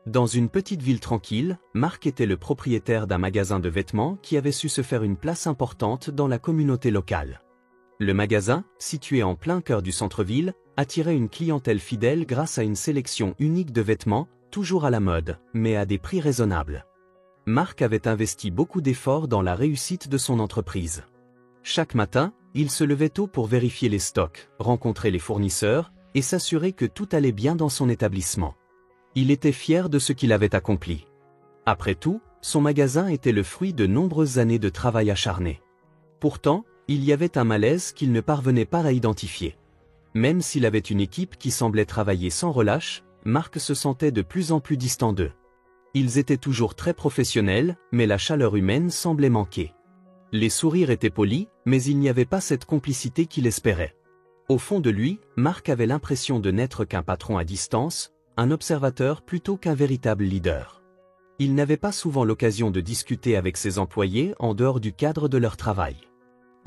Dans une petite ville tranquille, Marc était le propriétaire d'un magasin de vêtements qui avait su se faire une place importante dans la communauté locale. Le magasin, situé en plein cœur du centre-ville, attirait une clientèle fidèle grâce à une sélection unique de vêtements, toujours à la mode, mais à des prix raisonnables. Marc avait investi beaucoup d'efforts dans la réussite de son entreprise. Chaque matin, il se levait tôt pour vérifier les stocks, rencontrer les fournisseurs et s'assurer que tout allait bien dans son établissement. Il était fier de ce qu'il avait accompli. Après tout, son magasin était le fruit de nombreuses années de travail acharné. Pourtant, il y avait un malaise qu'il ne parvenait pas à identifier. Même s'il avait une équipe qui semblait travailler sans relâche, Marc se sentait de plus en plus distant d'eux. Ils étaient toujours très professionnels, mais la chaleur humaine semblait manquer. Les sourires étaient polis, mais il n'y avait pas cette complicité qu'il espérait. Au fond de lui, Marc avait l'impression de n'être qu'un patron à distance, un observateur plutôt qu'un véritable leader. Il n'avait pas souvent l'occasion de discuter avec ses employés en dehors du cadre de leur travail.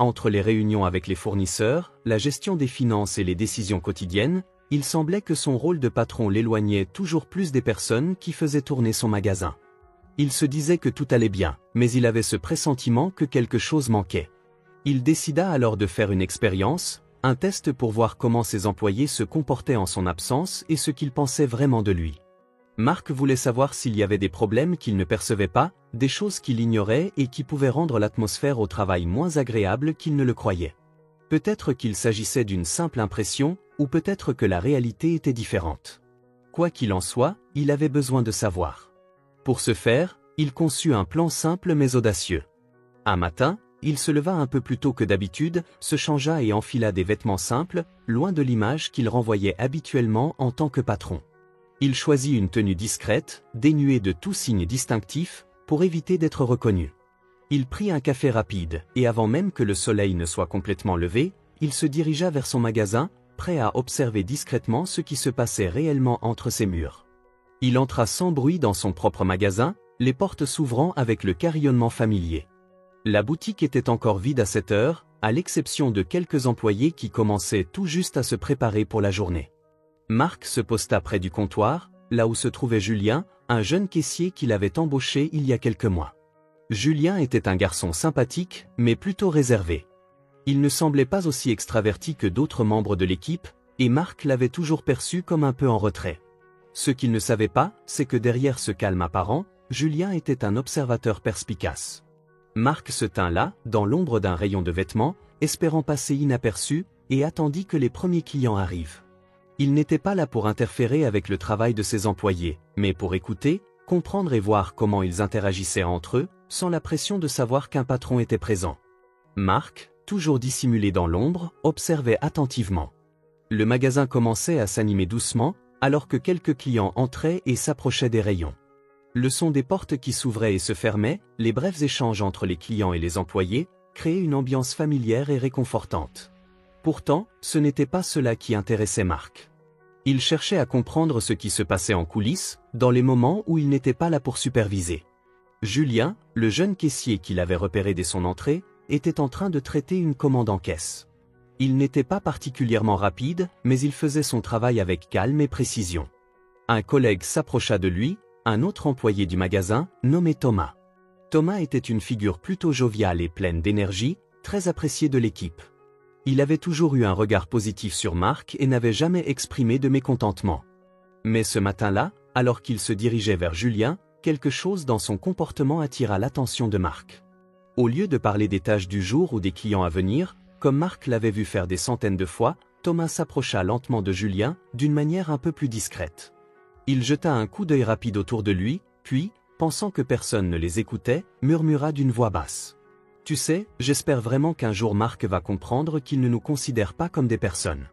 Entre les réunions avec les fournisseurs, la gestion des finances et les décisions quotidiennes, il semblait que son rôle de patron l'éloignait toujours plus des personnes qui faisaient tourner son magasin. Il se disait que tout allait bien, mais il avait ce pressentiment que quelque chose manquait. Il décida alors de faire une expérience, un test pour voir comment ses employés se comportaient en son absence et ce qu'ils pensaient vraiment de lui. Marc voulait savoir s'il y avait des problèmes qu'il ne percevait pas, des choses qu'il ignorait et qui pouvaient rendre l'atmosphère au travail moins agréable qu'il ne le croyait. Peut-être qu'il s'agissait d'une simple impression, ou peut-être que la réalité était différente. Quoi qu'il en soit, il avait besoin de savoir. Pour ce faire, il conçut un plan simple mais audacieux. Un matin, il se leva un peu plus tôt que d'habitude, se changea et enfila des vêtements simples, loin de l'image qu'il renvoyait habituellement en tant que patron. Il choisit une tenue discrète, dénuée de tout signe distinctif, pour éviter d'être reconnu. Il prit un café rapide, et avant même que le soleil ne soit complètement levé, il se dirigea vers son magasin, prêt à observer discrètement ce qui se passait réellement entre ses murs. Il entra sans bruit dans son propre magasin, les portes s'ouvrant avec le carillonnement familier. La boutique était encore vide à cette heure, à l'exception de quelques employés qui commençaient tout juste à se préparer pour la journée. Marc se posta près du comptoir, là où se trouvait Julien, un jeune caissier qu'il avait embauché il y a quelques mois. Julien était un garçon sympathique, mais plutôt réservé. Il ne semblait pas aussi extraverti que d'autres membres de l'équipe, et Marc l'avait toujours perçu comme un peu en retrait. Ce qu'il ne savait pas, c'est que derrière ce calme apparent, Julien était un observateur perspicace. Marc se tint là, dans l'ombre d'un rayon de vêtements, espérant passer inaperçu, et attendit que les premiers clients arrivent. Il n'était pas là pour interférer avec le travail de ses employés, mais pour écouter, comprendre et voir comment ils interagissaient entre eux, sans la pression de savoir qu'un patron était présent. Marc, toujours dissimulé dans l'ombre, observait attentivement. Le magasin commençait à s'animer doucement, alors que quelques clients entraient et s'approchaient des rayons. Le son des portes qui s'ouvraient et se fermaient, les brefs échanges entre les clients et les employés, créaient une ambiance familière et réconfortante. Pourtant, ce n'était pas cela qui intéressait Marc. Il cherchait à comprendre ce qui se passait en coulisses, dans les moments où il n'était pas là pour superviser. Julien, le jeune caissier qu'il avait repéré dès son entrée, était en train de traiter une commande en caisse. Il n'était pas particulièrement rapide, mais il faisait son travail avec calme et précision. Un collègue s'approcha de lui, un autre employé du magasin, nommé Thomas. Thomas était une figure plutôt joviale et pleine d'énergie, très appréciée de l'équipe. Il avait toujours eu un regard positif sur Marc et n'avait jamais exprimé de mécontentement. Mais ce matin-là, alors qu'il se dirigeait vers Julien, quelque chose dans son comportement attira l'attention de Marc. Au lieu de parler des tâches du jour ou des clients à venir, comme Marc l'avait vu faire des centaines de fois, Thomas s'approcha lentement de Julien, d'une manière un peu plus discrète. Il jeta un coup d'œil rapide autour de lui, puis, pensant que personne ne les écoutait, murmura d'une voix basse. « Tu sais, j'espère vraiment qu'un jour Marc va comprendre qu'il ne nous considère pas comme des personnes.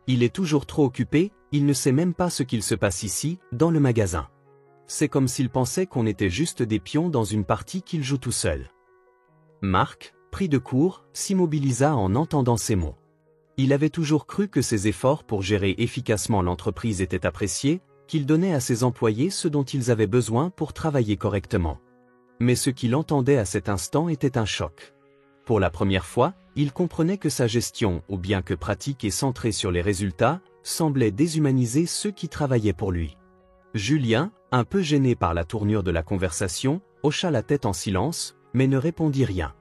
Il est toujours trop occupé, il ne sait même pas ce qu'il se passe ici, dans le magasin. C'est comme s'il pensait qu'on était juste des pions dans une partie qu'il joue tout seul. » Marc, pris de court, s'immobilisa en entendant ces mots. Il avait toujours cru que ses efforts pour gérer efficacement l'entreprise étaient appréciés, qu'il donnait à ses employés ce dont ils avaient besoin pour travailler correctement. Mais ce qu'il entendait à cet instant était un choc. Pour la première fois, il comprenait que sa gestion, ou bien que pratique et centrée sur les résultats, semblait déshumaniser ceux qui travaillaient pour lui. Julien, un peu gêné par la tournure de la conversation, hocha la tête en silence, mais ne répondit rien.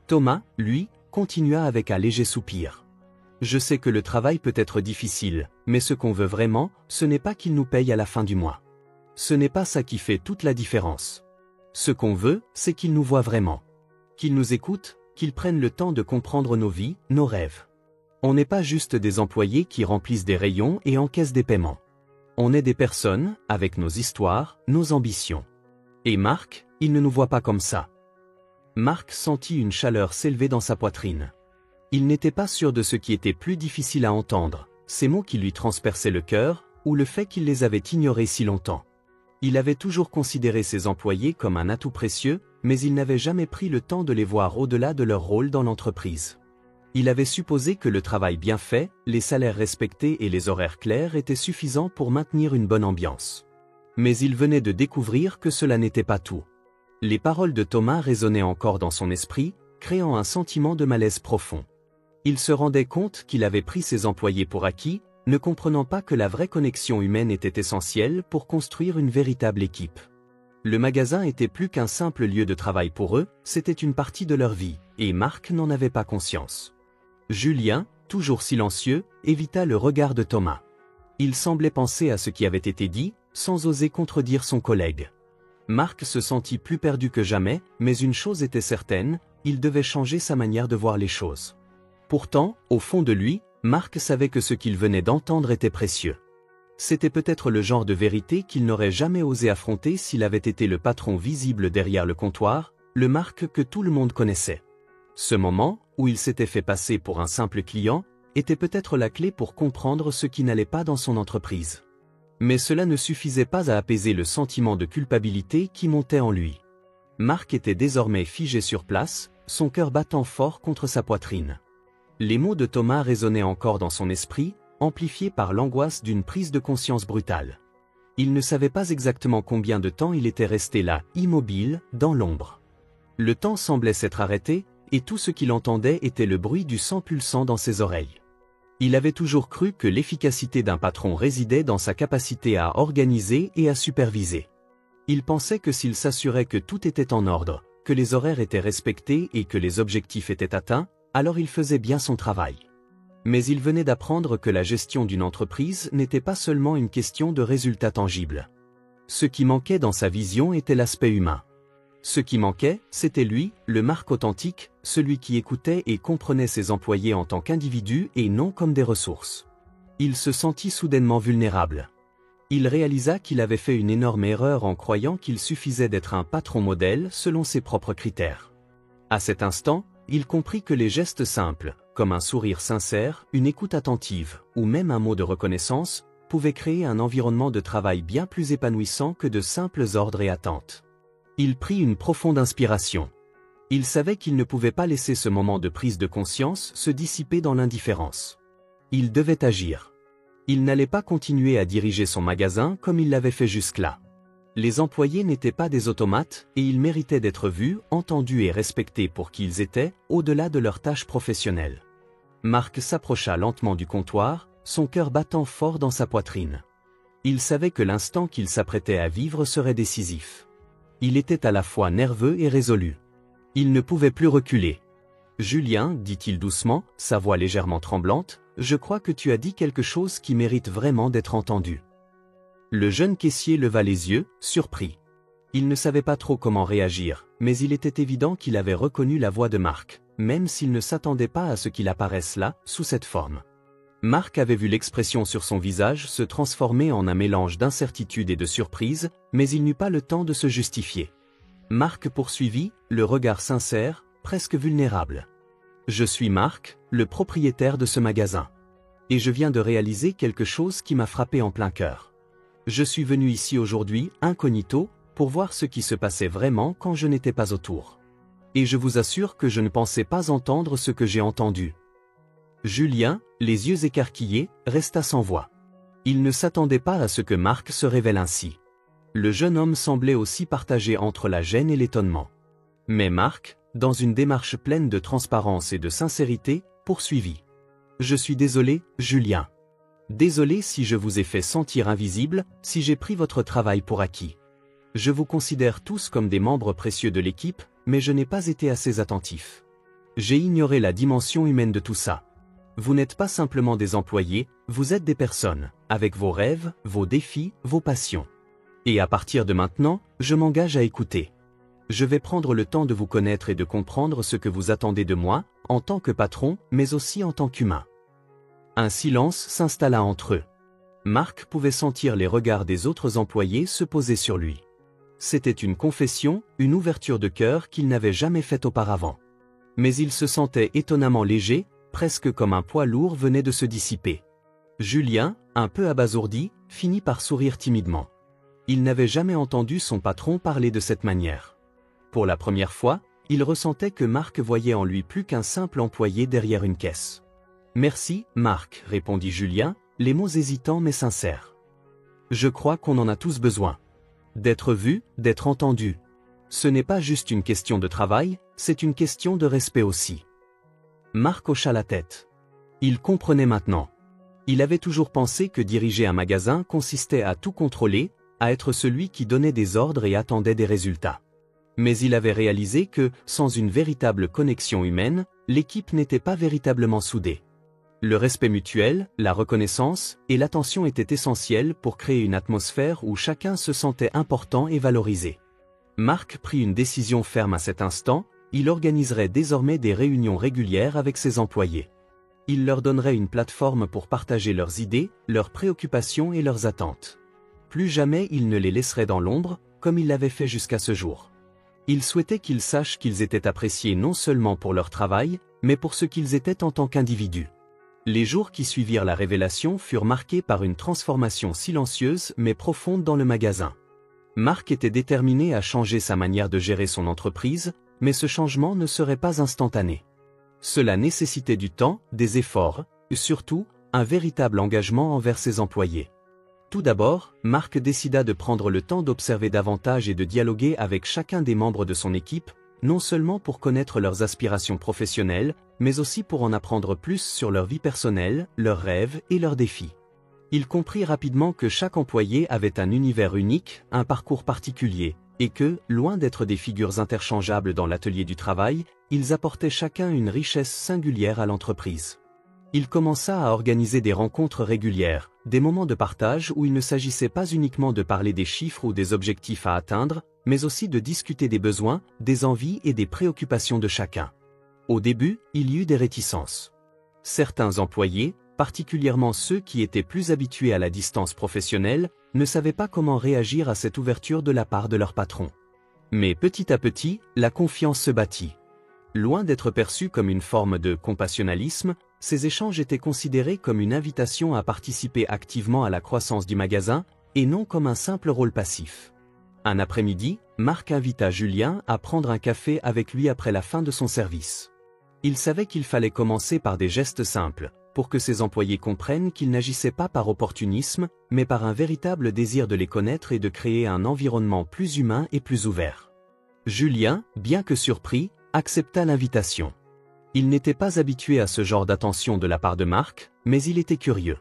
Thomas, lui, continua avec un léger soupir. « Je sais que le travail peut être difficile, mais ce qu'on veut vraiment, ce n'est pas qu'il nous paye à la fin du mois. Ce n'est pas ça qui fait toute la différence. Ce qu'on veut, c'est qu'il nous voit vraiment. Qu'il nous écoute, qu'il prenne le temps de comprendre nos vies, nos rêves. On n'est pas juste des employés qui remplissent des rayons et encaissent des paiements. On est des personnes, avec nos histoires, nos ambitions. Et Marc, il ne nous voit pas comme ça. » Marc sentit une chaleur s'élever dans sa poitrine. Il n'était pas sûr de ce qui était plus difficile à entendre, ces mots qui lui transperçaient le cœur, ou le fait qu'il les avait ignorés si longtemps. Il avait toujours considéré ses employés comme un atout précieux, mais il n'avait jamais pris le temps de les voir au-delà de leur rôle dans l'entreprise. Il avait supposé que le travail bien fait, les salaires respectés et les horaires clairs étaient suffisants pour maintenir une bonne ambiance. Mais il venait de découvrir que cela n'était pas tout. Les paroles de Thomas résonnaient encore dans son esprit, créant un sentiment de malaise profond. Il se rendait compte qu'il avait pris ses employés pour acquis, ne comprenant pas que la vraie connexion humaine était essentielle pour construire une véritable équipe. Le magasin était plus qu'un simple lieu de travail pour eux, c'était une partie de leur vie, et Marc n'en avait pas conscience. Julien, toujours silencieux, évita le regard de Thomas. Il semblait penser à ce qui avait été dit, sans oser contredire son collègue. Marc se sentit plus perdu que jamais, mais une chose était certaine, il devait changer sa manière de voir les choses. Pourtant, au fond de lui, Marc savait que ce qu'il venait d'entendre était précieux. C'était peut-être le genre de vérité qu'il n'aurait jamais osé affronter s'il avait été le patron visible derrière le comptoir, le Marc que tout le monde connaissait. Ce moment, où il s'était fait passer pour un simple client, était peut-être la clé pour comprendre ce qui n'allait pas dans son entreprise. Mais cela ne suffisait pas à apaiser le sentiment de culpabilité qui montait en lui. Marc était désormais figé sur place, son cœur battant fort contre sa poitrine. Les mots de Thomas résonnaient encore dans son esprit, amplifiés par l'angoisse d'une prise de conscience brutale. Il ne savait pas exactement combien de temps il était resté là, immobile, dans l'ombre. Le temps semblait s'être arrêté, et tout ce qu'il entendait était le bruit du sang pulsant dans ses oreilles. Il avait toujours cru que l'efficacité d'un patron résidait dans sa capacité à organiser et à superviser. Il pensait que s'il s'assurait que tout était en ordre, que les horaires étaient respectés et que les objectifs étaient atteints, alors il faisait bien son travail. Mais il venait d'apprendre que la gestion d'une entreprise n'était pas seulement une question de résultats tangibles. Ce qui manquait dans sa vision était l'aspect humain. Ce qui manquait, c'était lui, le Marc authentique, celui qui écoutait et comprenait ses employés en tant qu'individus et non comme des ressources. Il se sentit soudainement vulnérable. Il réalisa qu'il avait fait une énorme erreur en croyant qu'il suffisait d'être un patron modèle selon ses propres critères. À cet instant, il comprit que les gestes simples, comme un sourire sincère, une écoute attentive, ou même un mot de reconnaissance, pouvaient créer un environnement de travail bien plus épanouissant que de simples ordres et attentes. Il prit une profonde inspiration. Il savait qu'il ne pouvait pas laisser ce moment de prise de conscience se dissiper dans l'indifférence. Il devait agir. Il n'allait pas continuer à diriger son magasin comme il l'avait fait jusque-là. Les employés n'étaient pas des automates et ils méritaient d'être vus, entendus et respectés pour qui ils étaient, au-delà de leurs tâches professionnelles. Marc s'approcha lentement du comptoir, son cœur battant fort dans sa poitrine. Il savait que l'instant qu'il s'apprêtait à vivre serait décisif. Il était à la fois nerveux et résolu. Il ne pouvait plus reculer. « Julien, dit-il doucement, sa voix légèrement tremblante, je crois que tu as dit quelque chose qui mérite vraiment d'être entendu. » Le jeune caissier leva les yeux, surpris. Il ne savait pas trop comment réagir, mais il était évident qu'il avait reconnu la voix de Marc, même s'il ne s'attendait pas à ce qu'il apparaisse là, sous cette forme. Marc avait vu l'expression sur son visage se transformer en un mélange d'incertitude et de surprise, mais il n'eut pas le temps de se justifier. Marc poursuivit, le regard sincère, presque vulnérable. « Je suis Marc, le propriétaire de ce magasin. Et je viens de réaliser quelque chose qui m'a frappé en plein cœur. Je suis venu ici aujourd'hui, incognito, pour voir ce qui se passait vraiment quand je n'étais pas autour. Et je vous assure que je ne pensais pas entendre ce que j'ai entendu. » Julien, les yeux écarquillés, resta sans voix. Il ne s'attendait pas à ce que Marc se révèle ainsi. Le jeune homme semblait aussi partagé entre la gêne et l'étonnement. Mais Marc, dans une démarche pleine de transparence et de sincérité, poursuivit. « Je suis désolé, Julien. Désolé si je vous ai fait sentir invisible, si j'ai pris votre travail pour acquis. Je vous considère tous comme des membres précieux de l'équipe, mais je n'ai pas été assez attentif. J'ai ignoré la dimension humaine de tout ça. Vous n'êtes pas simplement des employés, vous êtes des personnes, avec vos rêves, vos défis, vos passions. Et à partir de maintenant, je m'engage à écouter. Je vais prendre le temps de vous connaître et de comprendre ce que vous attendez de moi, en tant que patron, mais aussi en tant qu'humain. Un silence s'installa entre eux. Marc pouvait sentir les regards des autres employés se poser sur lui. C'était une confession, une ouverture de cœur qu'il n'avait jamais faite auparavant. Mais il se sentait étonnamment léger, presque comme un poids lourd venait de se dissiper. Julien, un peu abasourdi, finit par sourire timidement. Il n'avait jamais entendu son patron parler de cette manière. Pour la première fois, il ressentait que Marc voyait en lui plus qu'un simple employé derrière une caisse. « Merci, Marc, » répondit Julien, les mots hésitants mais sincères. « Je crois qu'on en a tous besoin. D'être vu, d'être entendu. Ce n'est pas juste une question de travail, c'est une question de respect aussi. » Marc hocha la tête. Il comprenait maintenant. Il avait toujours pensé que diriger un magasin consistait à tout contrôler, à être celui qui donnait des ordres et attendait des résultats. Mais il avait réalisé que, sans une véritable connexion humaine, l'équipe n'était pas véritablement soudée. Le respect mutuel, la reconnaissance et l'attention étaient essentiels pour créer une atmosphère où chacun se sentait important et valorisé. Marc prit une décision ferme à cet instant. Il organiserait désormais des réunions régulières avec ses employés. Il leur donnerait une plateforme pour partager leurs idées, leurs préoccupations et leurs attentes. Plus jamais il ne les laisserait dans l'ombre, comme il l'avait fait jusqu'à ce jour. Il souhaitait qu'ils sachent qu'ils étaient appréciés non seulement pour leur travail, mais pour ce qu'ils étaient en tant qu'individus. Les jours qui suivirent la révélation furent marqués par une transformation silencieuse mais profonde dans le magasin. Marc était déterminé à changer sa manière de gérer son entreprise, mais ce changement ne serait pas instantané. Cela nécessitait du temps, des efforts, et surtout, un véritable engagement envers ses employés. Tout d'abord, Marc décida de prendre le temps d'observer davantage et de dialoguer avec chacun des membres de son équipe, non seulement pour connaître leurs aspirations professionnelles, mais aussi pour en apprendre plus sur leur vie personnelle, leurs rêves et leurs défis. Il comprit rapidement que chaque employé avait un univers unique, un parcours particulier, et que, loin d'être des figures interchangeables dans l'atelier du travail, ils apportaient chacun une richesse singulière à l'entreprise. Il commença à organiser des rencontres régulières, des moments de partage où il ne s'agissait pas uniquement de parler des chiffres ou des objectifs à atteindre, mais aussi de discuter des besoins, des envies et des préoccupations de chacun. Au début, il y eut des réticences. Certains employés, particulièrement ceux qui étaient plus habitués à la distance professionnelle, ne savaient pas comment réagir à cette ouverture de la part de leur patron. Mais petit à petit, la confiance se bâtit. Loin d'être perçus comme une forme de compassionnalisme, ces échanges étaient considérés comme une invitation à participer activement à la croissance du magasin, et non comme un simple rôle passif. Un après-midi, Marc invita Julien à prendre un café avec lui après la fin de son service. Il savait qu'il fallait commencer par des gestes simples, pour que ses employés comprennent qu'ils n'agissaient pas par opportunisme, mais par un véritable désir de les connaître et de créer un environnement plus humain et plus ouvert. Julien, bien que surpris, accepta l'invitation. Il n'était pas habitué à ce genre d'attention de la part de Marc, mais il était curieux.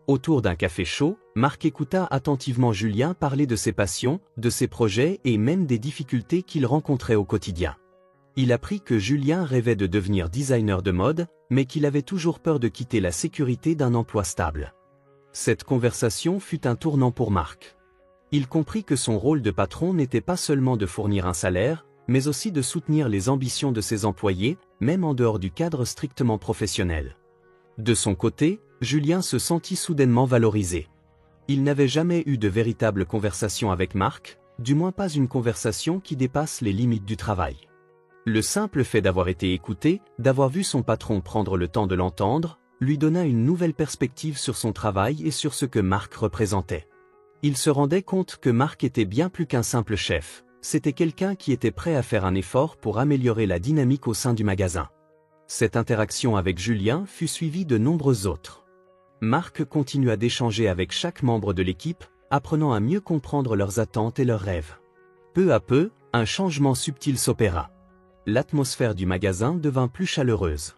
Autour d'un café chaud, Marc écouta attentivement Julien parler de ses passions, de ses projets et même des difficultés qu'il rencontrait au quotidien. Il apprit que Julien rêvait de devenir designer de mode, mais qu'il avait toujours peur de quitter la sécurité d'un emploi stable. Cette conversation fut un tournant pour Marc. Il comprit que son rôle de patron n'était pas seulement de fournir un salaire, mais aussi de soutenir les ambitions de ses employés, même en dehors du cadre strictement professionnel. De son côté, Julien se sentit soudainement valorisé. Il n'avait jamais eu de véritable conversation avec Marc, du moins pas une conversation qui dépasse les limites du travail. Le simple fait d'avoir été écouté, d'avoir vu son patron prendre le temps de l'entendre, lui donna une nouvelle perspective sur son travail et sur ce que Marc représentait. Il se rendait compte que Marc était bien plus qu'un simple chef, c'était quelqu'un qui était prêt à faire un effort pour améliorer la dynamique au sein du magasin. Cette interaction avec Julien fut suivie de nombreuses autres. Marc continua d'échanger avec chaque membre de l'équipe, apprenant à mieux comprendre leurs attentes et leurs rêves. Peu à peu, un changement subtil s'opéra. L'atmosphère du magasin devint plus chaleureuse.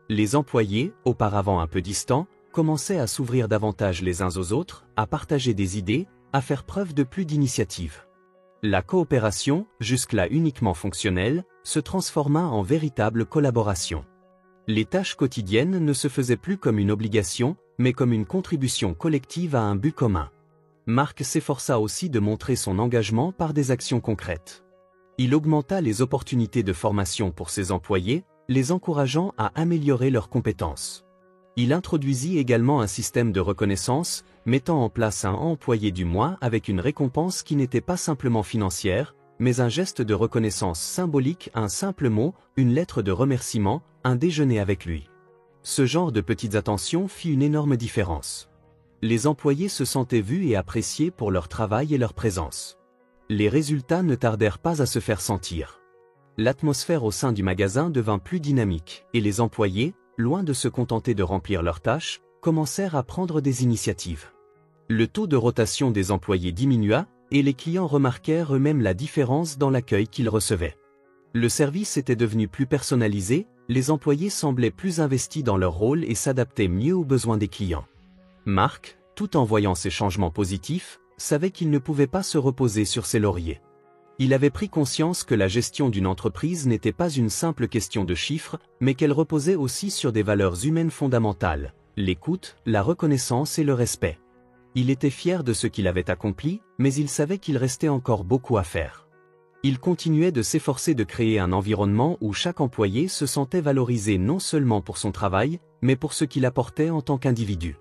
Les employés, auparavant un peu distants, commençaient à s'ouvrir davantage les uns aux autres, à partager des idées, à faire preuve de plus d'initiative. La coopération, jusque-là uniquement fonctionnelle, se transforma en véritable collaboration. Les tâches quotidiennes ne se faisaient plus comme une obligation, mais comme une contribution collective à un but commun. Marc s'efforça aussi de montrer son engagement par des actions concrètes. Il augmenta les opportunités de formation pour ses employés, les encourageant à améliorer leurs compétences. Il introduisit également un système de reconnaissance, mettant en place un employé du mois avec une récompense qui n'était pas simplement financière, mais un geste de reconnaissance symbolique, un simple mot, une lettre de remerciement, un déjeuner avec lui. Ce genre de petites attentions fit une énorme différence. Les employés se sentaient vus et appréciés pour leur travail et leur présence. Les résultats ne tardèrent pas à se faire sentir. L'atmosphère au sein du magasin devint plus dynamique, et les employés, loin de se contenter de remplir leurs tâches, commencèrent à prendre des initiatives. Le taux de rotation des employés diminua, et les clients remarquèrent eux-mêmes la différence dans l'accueil qu'ils recevaient. Le service était devenu plus personnalisé, les employés semblaient plus investis dans leur rôle et s'adaptaient mieux aux besoins des clients. Marc, tout en voyant ces changements positifs, savait qu'il ne pouvait pas se reposer sur ses lauriers. Il avait pris conscience que la gestion d'une entreprise n'était pas une simple question de chiffres, mais qu'elle reposait aussi sur des valeurs humaines fondamentales, l'écoute, la reconnaissance et le respect. Il était fier de ce qu'il avait accompli, mais il savait qu'il restait encore beaucoup à faire. Il continuait de s'efforcer de créer un environnement où chaque employé se sentait valorisé non seulement pour son travail, mais pour ce qu'il apportait en tant qu'individu.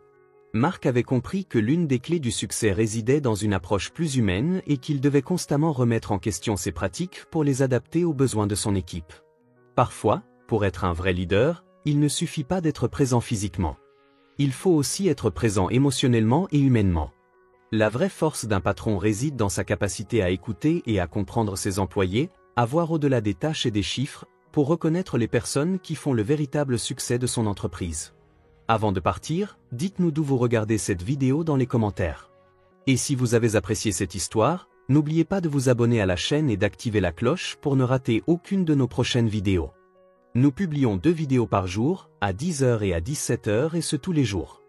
Marc avait compris que l'une des clés du succès résidait dans une approche plus humaine et qu'il devait constamment remettre en question ses pratiques pour les adapter aux besoins de son équipe. Parfois, pour être un vrai leader, il ne suffit pas d'être présent physiquement. Il faut aussi être présent émotionnellement et humainement. La vraie force d'un patron réside dans sa capacité à écouter et à comprendre ses employés, à voir au-delà des tâches et des chiffres, pour reconnaître les personnes qui font le véritable succès de son entreprise. Avant de partir, dites-nous d'où vous regardez cette vidéo dans les commentaires. Et si vous avez apprécié cette histoire, n'oubliez pas de vous abonner à la chaîne et d'activer la cloche pour ne rater aucune de nos prochaines vidéos. Nous publions 2 vidéos par jour, à 10h et à 17h et ce tous les jours.